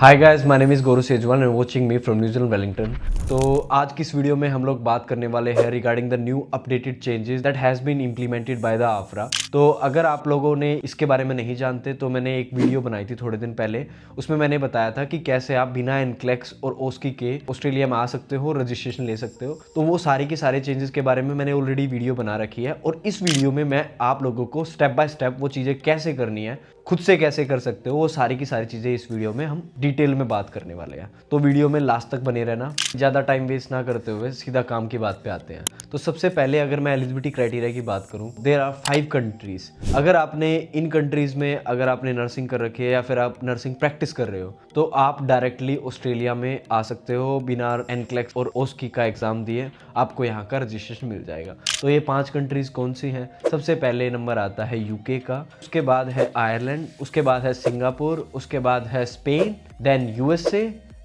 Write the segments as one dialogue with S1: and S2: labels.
S1: Hi guys, my name is Gaurav Sejwal and watching me from New Zealand Wellington. तो आज की इस वीडियो में हम लोग बात करने वाले हैं regarding the new updated changes that has been implemented by the AHPRA. तो अगर आप लोगों ने इसके बारे में नहीं जानते तो मैंने एक वीडियो बनाई थी थोड़े दिन पहले। उसमें मैंने बताया था कि कैसे आप बिना एनक्लेक्स और ओस्की के ऑस्ट्रेलिया में आ सकते हो, रजिस्ट्रेशन ले सकते हो। तो वो सारी के सारे चेंजेस के बारे में मैंने ऑलरेडी वीडियो बना रखी है और इस वीडियो में मैं आप लोगों को स्टेप बाय स्टेप वो चीज़ें कैसे करनी है, खुद से कैसे कर सकते हो, वो सारी की सारी चीज़ें इस वीडियो में हम डिटेल में बात करने वाले हैं। तो वीडियो में लास्ट तक बने रहना। ज़्यादा टाइम वेस्ट ना करते हुए सीधा काम की बात पे आते हैं। तो सबसे पहले अगर मैं एलिजिबिलिटी क्राइटेरिया की बात करूं, देयर आर 5 कंट्रीज। अगर आपने इन कंट्रीज़ में अगर आपने नर्सिंग कर रखी है या फिर आप नर्सिंग प्रैक्टिस कर रहे हो तो आप डायरेक्टली ऑस्ट्रेलिया में आ सकते हो बिना एनक्लेक्स और ओस्की का एग्ज़ाम दिए। आपको यहाँ का रजिस्ट्रेशन मिल जाएगा। तो ये 5 कंट्रीज़ कौन सी हैं? सबसे पहले नंबर आता है यूके का, उसके बाद है आयरलैंड, उसके बाद है सिंगापुर, उसके बाद है Spain, then USA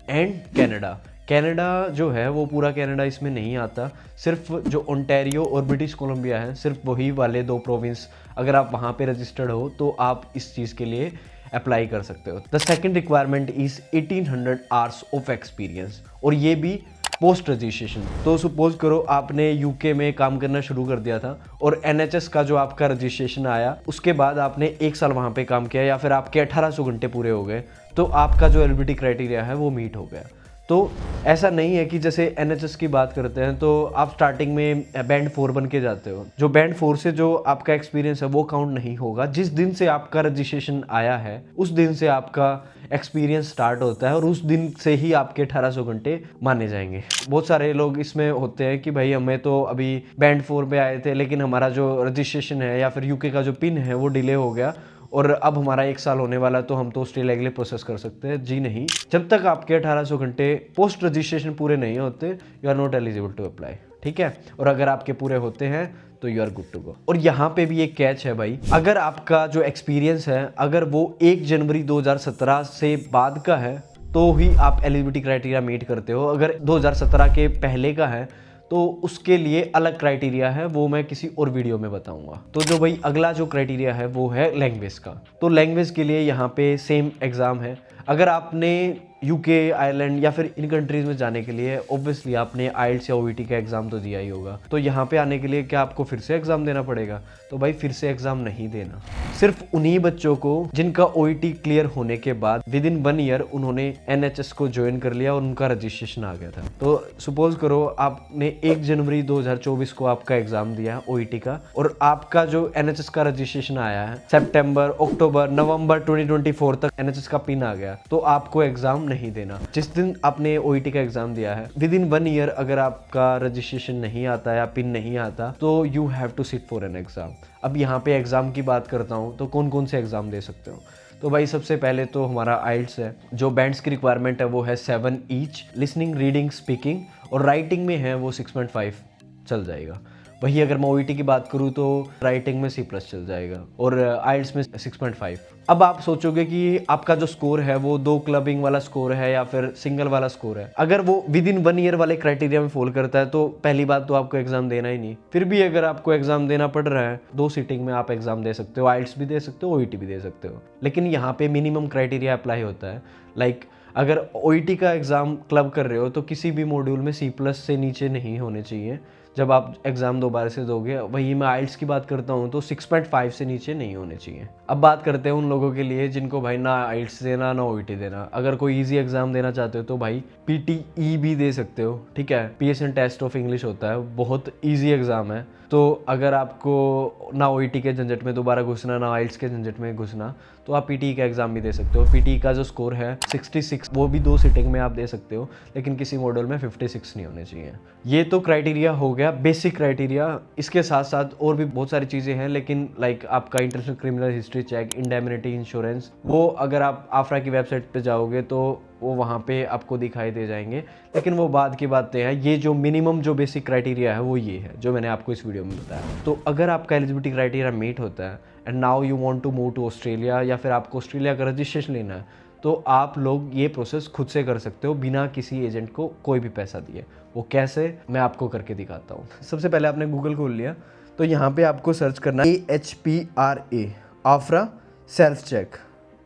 S1: and Canada. Canada जो है वो पूरा कनाडा इसमें नहीं आता, सिर्फ जो ओंटारियो और ब्रिटिश कोलंबिया है, सिर्फ वही वाले 2 प्रोविंस अगर आप वहाँ पे रजिस्टर्ड हो तो आप इस चीज़ के लिए अप्लाई कर सकते हो। The second requirement is 1800 hours of experience, और ये भी पोस्ट रजिस्ट्रेशन। तो सपोज करो आपने यूके में काम करना शुरू कर दिया था और एनएचएस का जो आपका रजिस्ट्रेशन आया उसके बाद आपने 1 साल वहाँ पे काम किया या फिर आपके 1800 घंटे पूरे हो गए तो आपका जो एलिजिबिलिटी क्राइटेरिया है वो मीट हो गया। तो ऐसा नहीं है कि जैसे एनएचएस की बात करते हैं तो आप स्टार्टिंग में बैंड 4 बन के जाते हो। जो बैंड 4 से जो आपका एक्सपीरियंस है वो काउंट नहीं होगा। जिस दिन से आपका रजिस्ट्रेशन आया है उस दिन से आपका एक्सपीरियंस स्टार्ट होता है और उस दिन से ही आपके 1800 घंटे माने जाएंगे। बहुत सारे लोग इसमें होते हैं कि भाई हमें तो अभी बैंड 4 पे आए थे लेकिन हमारा जो रजिस्ट्रेशन है या फिर यूके का जो पिन है वो डिले हो गया और अब हमारा 1 साल होने वाला तो हम तो ऑस्ट्रेलिया के लिए प्रोसेस कर सकते हैं। जी नहीं, जब तक आपके 1800 घंटे पोस्ट रजिस्ट्रेशन पूरे नहीं होते you are not eligible to apply. ठीक है, और अगर आपके पूरे होते हैं तो you are good to go. और यहाँ पे भी एक कैच है भाई, अगर आपका जो एक्सपीरियंस है अगर वो 1 जनवरी 2017 से बाद का है तो ही आप एलिजिबिलिटी क्राइटेरिया मीट करते हो। अगर 2017 के पहले का है तो उसके लिए अलग क्राइटेरिया है, वो मैं किसी और वीडियो में बताऊंगा। तो जो भाई अगला जो क्राइटेरिया है वो है लैंग्वेज का। तो लैंग्वेज के लिए यहाँ पे सेम एग्ज़ाम है। अगर आपने यूके, आयरलैंड या फिर इन कंट्रीज़ में जाने के लिए ऑब्वियसली आपने आइल्स या ओईटी का एग्ज़ाम तो दिया ही होगा। तो यहाँ पे आने के लिए क्या आपको फिर से एग्ज़ाम देना पड़ेगा? तो भाई फिर से एग्ज़ाम नहीं देना। सिर्फ उन्हीं बच्चों को जिनका ओईटी क्लियर होने के बाद विद इन 1 ईयर उन्होंने एनएचएस को ज्वाइन कर लिया और उनका रजिस्ट्रेशन आ गया था। तो सपोज करो आपने 1 जनवरी 2024 को आपका एग्ज़ाम दिया ओईटी का और आपका जो एनएचएस का रजिस्ट्रेशन आया है सितंबर, अक्टूबर, नवंबर 2024 तक एनएचएस का पिन आ गया तो आपको एग्ज़ाम नहीं देना। जिस दिन आपने ओईटी का एग्ज़ाम दिया है विद इन 1 ईयर अगर आपका रजिस्ट्रेशन नहीं आता या पिन नहीं आता तो you have to sit for an exam. अब यहाँ पे एग्ज़ाम की बात करता हूँ तो कौन कौन से एग्ज़ाम दे सकते हो? तो भाई सबसे पहले तो हमारा आइल्स है। जो बैंड्स की रिक्वायरमेंट है वो है 7 ईच। लिसनिंग, रीडिंग, स्पीकिंग और राइटिंग में है वो 6.5 चल जाएगा। वही अगर मैं ओईटी की बात करूँ तो राइटिंग में C+ चल जाएगा और आइल्स में 6.5। अब आप सोचोगे कि आपका जो स्कोर है वो 2 क्लबिंग वाला स्कोर है या फिर सिंगल वाला स्कोर है। अगर वो विद इन 1 ईयर वाले क्राइटेरिया में फॉल करता है तो पहली बात तो आपको एग्जाम देना ही नहीं। फिर भी अगर आपको एग्जाम देना पड़ रहा है 2 सीटिंग में आप एग्जाम दे सकते हो, आइल्स भी दे सकते हो, ओईटी भी दे सकते हो। लेकिन यहाँ पे मिनिमम क्राइटेरिया अप्लाई होता है। लाइक अगर ओईटी का एग्ज़ाम क्लब कर रहे हो तो किसी भी मॉड्यूल में C+ से नीचे नहीं होने चाहिए जब आप एग्ज़ाम दोबारा से दोगे। वही मैं आइल्स की बात करता हूँ तो 6.5 से नीचे नहीं होने चाहिए। अब बात करते हैं उन लोगों के लिए जिनको भाई ना आइल्स देना ना ओईटी देना। अगर कोई इजी एग्ज़ाम देना चाहते हो तो भाई पीटीई भी दे सकते हो। ठीक है, पीएसएन टेस्ट ऑफ इंग्लिश होता है, बहुत ईजी एग्ज़ाम है। तो अगर आपको ना ओईटी के झंझट में दोबारा घुसना ना आइल्स के झंझट में घुसना तो आप पीटीई का एग्ज़ाम भी दे सकते हो। पीटीई का जो स्कोर है 66, वो भी 2 सीटिंग में आप दे सकते हो लेकिन किसी मॉडल में 56 नहीं होने चाहिए। ये तो क्राइटेरिया हो गया, बेसिक क्राइटेरिया। इसके साथ साथ और भी बहुत सारी चीज़ें हैं लेकिन लाइक आपका international criminal history check, indemnity insurance, वो अगर आप आफरा की वेबसाइट पे जाओगे तो वो वहाँ पे आपको दिखाई दे जाएंगे। लेकिन वो बाद की बातें हैं। ये जो मिनिमम जो बेसिक क्राइटेरिया है वो ये है जो मैंने आपको इस वीडियो में बताया। तो अगर आपका एलिजिबिलिटी क्राइटेरिया मीट होता है and now you want to move to Australia या फिर आपको ऑस्ट्रेलिया का रजिस्ट्रेशन लेना है तो आप लोग ये प्रोसेस खुद से कर सकते हो बिना किसी एजेंट को कोई भी पैसा दिए। वो कैसे, मैं आपको करके दिखाता हूँ। सबसे पहले आपने गूगल खोल लिया तो यहाँ पे आपको सर्च करना AHPRA, आफरा सेल्फ चेक।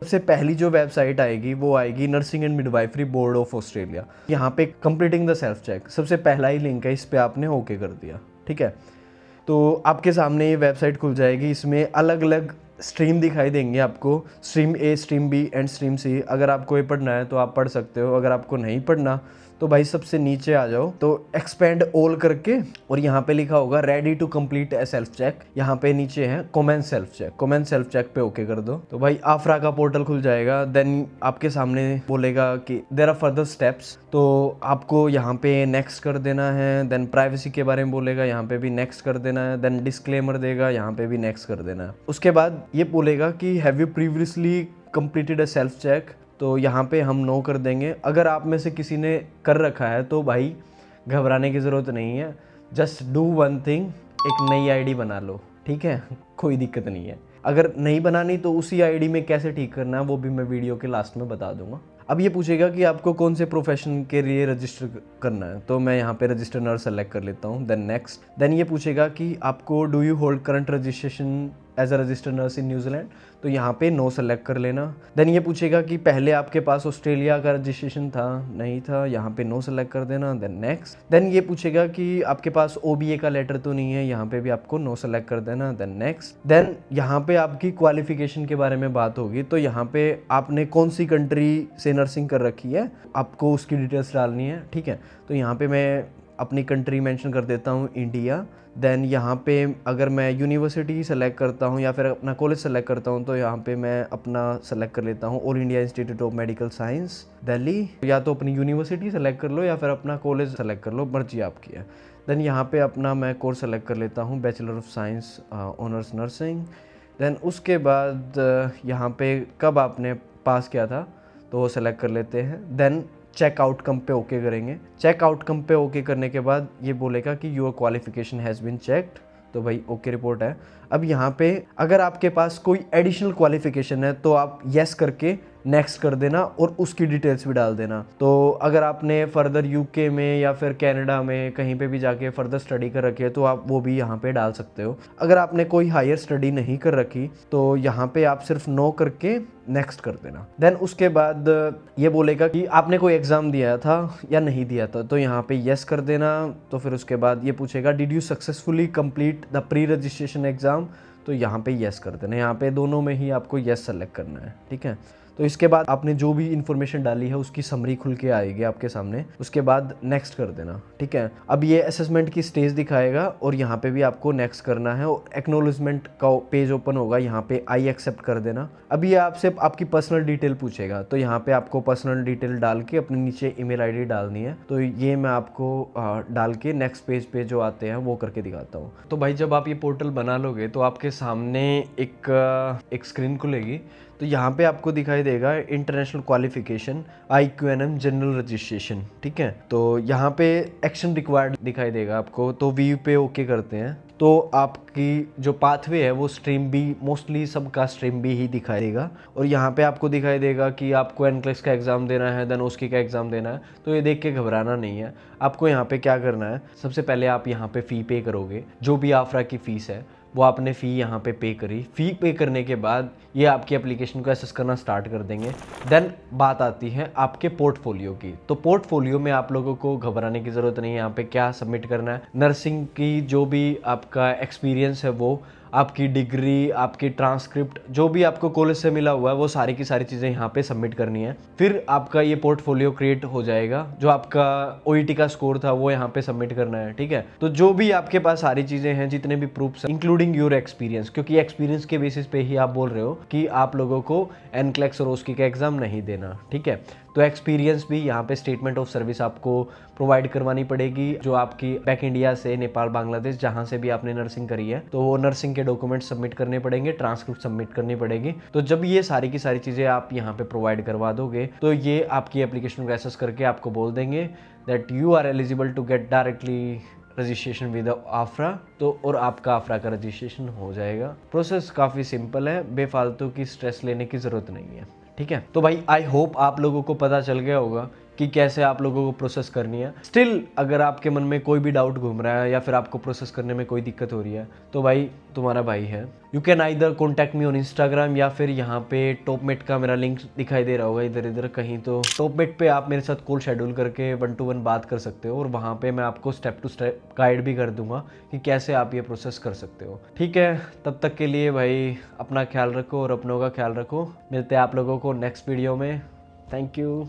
S1: सबसे पहली जो वेबसाइट आएगी वो आएगी nursing and midwifery board of Australia. यहाँ पे कंप्लीटिंग द सेल्फ चेक, सबसे पहला ही लिंक है, इस पे आपने ओके कर दिया, ठीक है। तो आपके सामने ये वेबसाइट खुल जाएगी। इसमें अलग अलग स्ट्रीम दिखाई देंगे आपको, stream A, stream B and stream C. अगर आपको ये पढ़ना है तो आप पढ़ सकते हो, अगर आपको नहीं पढ़ना तो भाई सबसे नीचे आ जाओ, तो एक्सपेंड ऑल करके, और यहाँ पे लिखा होगा ready to complete a self check. यहाँ पे नीचे है commence self check, commence self check पे ओके कर दो, तो भाई आफरा का पोर्टल खुल जाएगा। देन आपके सामने बोलेगा कि देयर आर फर्दर स्टेप्स, तो आपको यहाँ पे नेक्स्ट कर देना है। देन प्राइवेसी के बारे में बोलेगा, यहाँ पे भी नेक्स्ट कर देना है। देन डिस्क्लेमर देगा, यहाँ पे भी नेक्स्ट कर देना है। उसके बाद ये बोलेगा कि have you previously completed a self check, तो यहाँ पे हम नो कर देंगे। अगर आप में से किसी ने कर रखा है तो भाई घबराने की ज़रूरत नहीं है, जस्ट डू वन थिंग, एक नई आईडी बना लो, ठीक है। कोई दिक्कत नहीं है। अगर नहीं बनानी तो उसी आईडी में कैसे ठीक करना है वो भी मैं वीडियो के लास्ट में बता दूंगा। अब ये पूछेगा कि आपको कौन से प्रोफेशन के लिए रजिस्टर करना है, तो मैं यहाँ पे रजिस्टर नर्स सेलेक्ट कर लेता हूँ। Then next. देन ये पूछेगा कि आपको do you hold current registration as a registered nurse in New Zealand, तो यहाँ पे नो सेलेक्ट कर लेना। देन ये पूछेगा कि पहले आपके पास ऑस्ट्रेलिया का रजिस्ट्रेशन था, नहीं था, यहाँ पे नो सेलेक्ट कर देना। Then next. देन ये पूछेगा कि आपके पास OBA का लेटर तो नहीं है, यहाँ पे भी आपको नो सेलेक्ट कर देना। Then next. देन यहाँ पे आपकी क्वालिफिकेशन के बारे में बात होगी, तो यहाँ पे आपने कौन सी कंट्री से नर्सिंग कर रखी है आपको उसकी डिटेल्स डालनी है, ठीक है। तो यहाँ पे मैं अपनी कंट्री मेंशन कर देता हूँ, इंडिया। देन यहाँ पे अगर मैं यूनिवर्सिटी सेलेक्ट करता हूँ या फिर अपना कॉलेज सेलेक्ट करता हूँ, तो यहाँ पे मैं अपना सेलेक्ट कर लेता हूँ all India institute of medical science Delhi. या तो अपनी यूनिवर्सिटी सेलेक्ट कर लो या फिर अपना कॉलेज सेलेक्ट कर लो, मर्जी आपकी है। देन यहाँ पे अपना मैं कोर्स सेलेक्ट कर लेता हूँ bachelor of science honours nursing. Then उसके बाद यहाँ पे कब आपने पास किया था तो वो सेलेक्ट कर लेते हैं। देन चेक आउटकम पे ओके करेंगे। चेक आउटकम पे ओके करने के बाद ये बोलेगा कि your qualification has been checked, तो भाई ओके रिपोर्ट है। अब यहाँ पे अगर आपके पास कोई एडिशनल क्वालिफिकेशन है तो आप येस करके नेक्स्ट कर देना और उसकी डिटेल्स भी डाल देना। तो अगर आपने फर्दर UK में या फिर कनाडा में कहीं पे भी जाके फर्दर स्टडी कर रखी है तो आप वो भी यहाँ पे डाल सकते हो। अगर आपने कोई हायर स्टडी नहीं कर रखी तो यहाँ पे आप सिर्फ नो करके नेक्स्ट कर देना। देन उसके बाद ये बोलेगा कि आपने कोई एग्ज़ाम दिया था या नहीं दिया था, तो यहाँ पे येस कर देना। तो फिर उसके बाद ये पूछेगा did you successfully complete the pre registration exam, तो यहाँ पे येस कर देना। यहाँ पे दोनों में ही आपको येस सेलेक्ट करना है, ठीक है। तो इसके बाद आपने जो भी इन्फॉर्मेशन डाली है उसकी समरी खुल के आएगी आपके सामने, उसके बाद नेक्स्ट कर देना, ठीक है। अब ये असेसमेंट की स्टेज दिखाएगा और यहाँ पे भी आपको नेक्स्ट करना है और एक्नॉलेजमेंट का पेज ओपन होगा, यहाँ पे आई एक्सेप्ट कर देना। अब ये आपसे आपकी पर्सनल डिटेल पूछेगा, तो यहाँ पे आपको पर्सनल डिटेल डाल के अपने नीचे ईमेल आईडी डालनी है। तो ये मैं आपको डाल के नेक्स्ट पेज पे जो आते हैं वो करके दिखाता हूँ। तो भाई जब आप ये पोर्टल बना लोगे तो आपके सामने एक स्क्रीन खुलेगी, तो यहाँ पे आपको दिखाई देगा international qualification IQNM general registration, ठीक है। तो यहाँ पे एक्शन रिक्वायर्ड दिखाई देगा आपको, तो व्यू पे ओके करते हैं। तो आपकी जो पाथवे है वो स्ट्रीम बी, मोस्टली सबका स्ट्रीम बी ही दिखाई देगा। और यहाँ पे आपको दिखाई देगा कि आपको NCLEX का एग्ज़ाम देना है, देन उसकी का एग्ज़ाम देना है। तो ये देख के घबराना नहीं है। आपको यहाँ पे क्या करना है, सबसे पहले आप यहाँ पे फ़ी पे करोगे, जो भी आफरा की फ़ीस है वो आपने फ़ी यहाँ पे करी। फ़ी पे करने के बाद ये आपकी एप्लीकेशन को एसेस करना स्टार्ट कर देंगे। देन बात आती है आपके पोर्टफोलियो की। तो पोर्टफोलियो में आप लोगों को घबराने की ज़रूरत नहीं है। यहाँ पे क्या सबमिट करना है, नर्सिंग की जो भी आपका एक्सपीरियंस है वो, आपकी डिग्री, आपकी ट्रांसक्रिप्ट, जो भी आपको कॉलेज से मिला हुआ है वो सारी की सारी चीज़ें यहाँ पे सबमिट करनी है। फिर आपका ये पोर्टफोलियो क्रिएट हो जाएगा। जो आपका OET का स्कोर था वो यहाँ पे सबमिट करना है, ठीक है। तो जो भी आपके पास सारी चीज़ें हैं, जितने भी प्रूफ्स हैं, इंक्लूडिंग योर एक्सपीरियंस, क्योंकि एक्सपीरियंस के बेसिस पे ही आप बोल रहे हो कि आप लोगों को NCLEX और OSCE का एग्ज़ाम नहीं देना, ठीक है। तो एक्सपीरियंस भी यहाँ पे स्टेटमेंट ऑफ सर्विस आपको प्रोवाइड करवानी पड़ेगी, जो आपकी बैक इंडिया से, नेपाल, बांग्लादेश, जहाँ से भी आपने नर्सिंग करी है, तो वो नर्सिंग के डॉक्यूमेंट सबमिट करने पड़ेंगे, ट्रांसक्रिप्ट सबमिट करनी पड़ेगी। तो जब ये सारी की सारी चीज़ें आप यहाँ पे प्रोवाइड करवा दोगे तो ये आपकी एप्लीकेशन को एसेस करके आपको बोल देंगे that you are eligible to get directly registration with AHPRA, तो और आपका आफरा का रजिस्ट्रेशन हो जाएगा। प्रोसेस काफ़ी सिंपल है, बेफालतू की स्ट्रेस लेने की ज़रूरत नहीं है, ठीक है। तो भाई आई होप आप लोगों को पता चल गया होगा कि कैसे आप लोगों को प्रोसेस करनी है। स्टिल अगर आपके मन में कोई भी डाउट घूम रहा है या फिर आपको प्रोसेस करने में कोई दिक्कत हो रही है तो भाई तुम्हारा भाई है। You can either contact me on Instagram या फिर यहाँ पे टॉपमेट का मेरा लिंक दिखाई दे रहा होगा इधर इधर कहीं, तो टॉपमेट पे आप मेरे साथ कॉल शेड्यूल करके 1-to-1 बात कर सकते हो और वहाँ पे मैं आपको स्टेप टू स्टेप गाइड भी कर दूंगा कि कैसे आप ये प्रोसेस कर सकते हो। ठीक है, तब तक के लिए भाई अपना ख्याल रखो और अपनों का ख्याल रखो। मिलते हैं आप लोगों को नेक्स्ट वीडियो में। Thank you.